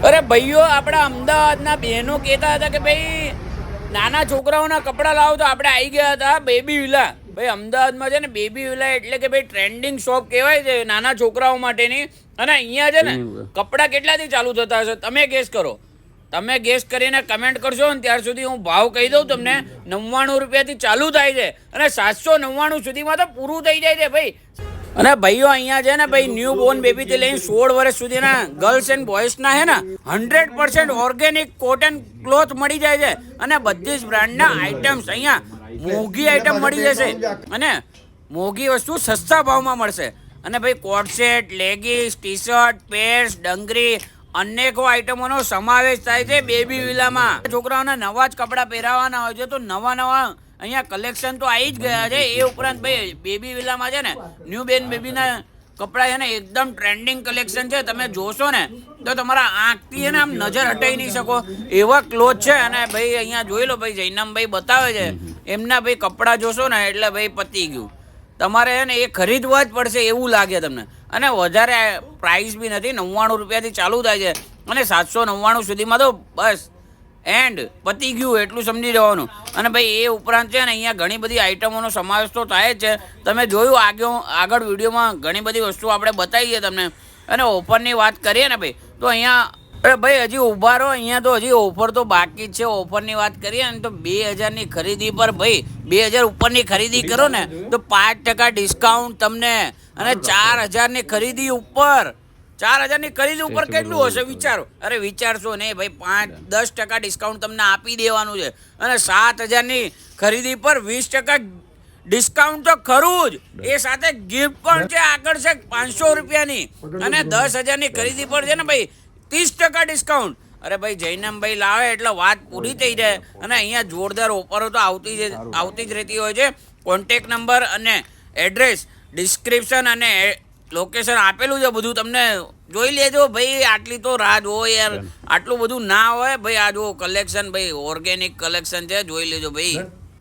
અરે ભાઈઓ, આપણા અમદાવાદના બહેનો કહેતા હતા કે ભાઈ નાના છોકરાઓના કપડાં લાવો, તો આપણે આવી ગયા હતા બેબી વિલા. ભાઈ અમદાવાદમાં છે ને બેબી વિલા એટલે કે ભાઈ ટ્રેન્ડિંગ શોપ કહેવાય છે નાના છોકરાઓ માટેની. અને અહીંયા છે ને કપડાં કેટલાથી ચાલુ થતા હશે તમે ગેસ કરો. તમે ગેસ કરીને કમેન્ટ કરશો ને ત્યાર સુધી હું ભાવ કહી દઉં તમને. 99 રૂપિયાથી ચાલુ થાય છે અને 799 સુધીમાં તો પૂરું થઈ જાય છે ભાઈ. અને ભાઈઓ અહીંયા છે ને ભાઈ ન્યૂ બોર્ન બેબીથી લઈને 16 વર્ષ સુધીના ગર્લ્સ એન્ડ બોયઝના છે ને 100% ઓર્ગેનિક કોટન ક્લોથ મળી જાય છે. અને બધી જ બ્રાન્ડના આઇટમ્સ અહીંયા મોંઘી આઇટમ મળી જશે અને મોંઘી વસ્તુ સસ્તા ભાવમાં મળશે. અને ભાઈ coat set, leggings, T shirt, purse, dungaree અનેકો આઇટમોનો સમાવેશ થાય છે બેબી વિલામાં. છોકરાઓને નવા જ કપડાં પહેરાવાના હોય છે તો નવા અહીંયા કલેક્શન તો આવી જ ગયા છે. એ ઉપરાંત ભાઈ બેબી વિલામાં છે ને ન્યૂ બેન બેબીના કપડાં છે ને એકદમ ટ્રેન્ડિંગ કલેક્શન છે. તમે જોશો ને તો તમારા આંખથી છે ને આમ નજર હટાવી નહીં શકો એવા ક્લોથ છે. અને ભાઈ અહીંયા જોઈ લો ભાઈ જૈનમભાઈ બતાવે છે એમના ભાઈ કપડાં જોશો ને એટલે ભાઈ પતી ગયું. તમારે છે ને એ ખરીદવા જ પડશે એવું લાગે તમને. અને વધારે પ્રાઇસ બી નથી, 99 રૂપિયાથી ચાલુ થાય છે અને 799 સુધીમાં તો બસ એન્ડ પતી ગયું એટલું સમજી જવાનું. અને ભાઈ એ ઉપરાંત છે ને અહીંયા ઘણી બધી આઇટમોનો સમાવેશ તો થાય જ છે. તમે જોયું આગળ વિડીયોમાં ઘણી બધી વસ્તુ આપણે બતાવીએ તમને. અને ઓફરની વાત કરીએ ને ભાઈ તો અહીંયા અરે ભાઈ હજી ઊભા રહો, અહીંયા તો હજી ઓફર તો બાકી જ છે. ઓફરની વાત કરીએ ને તો 2000ની ખરીદી પર ભાઈ 2000 ઉપરની ખરીદી કરો ને તો 5% ડિસ્કાઉન્ટ તમને. અને 4000ની ખરીદી ઉપર 4000ની ખરીદી ઉપર કેટલું હશે વિચારો. અરે વિચારશો નહીં ભાઈ, 10% ડિસ્કાઉન્ટ તમને આપી દેવાનું છે. અને 7000ની ખરીદી પર 20% ડિસ્કાઉન્ટ તો ખરું જ, એ સાથે ગિફ્ટ પણ છે આકર્ષક 500 રૂપિયાની. અને 10000ની ખરીદી પર છે ને ભાઈ 30% ડિસ્કાઉન્ટ. અરે ભાઈ જૈનમભાઈ લાવે એટલે વાત પૂરી થઈ જાય. અને અહીંયા જોરદાર ઓફરો તો આવતી જ રહેતી હોય છે. કોન્ટેક નંબર અને એડ્રેસ ડિસ્ક્રિપ્શન અને લોકેશન આપેલું છે બધું તમને જોઈ લેજો ભાઈ. આટલી તો રાહ જુઓ યાર, આટલું બધું ના હોય ભાઈ. આ જુઓ કલેક્શન ભાઈ, ઓર્ગેનિક કલેક્શન છે, જોઈ લેજો ભાઈ.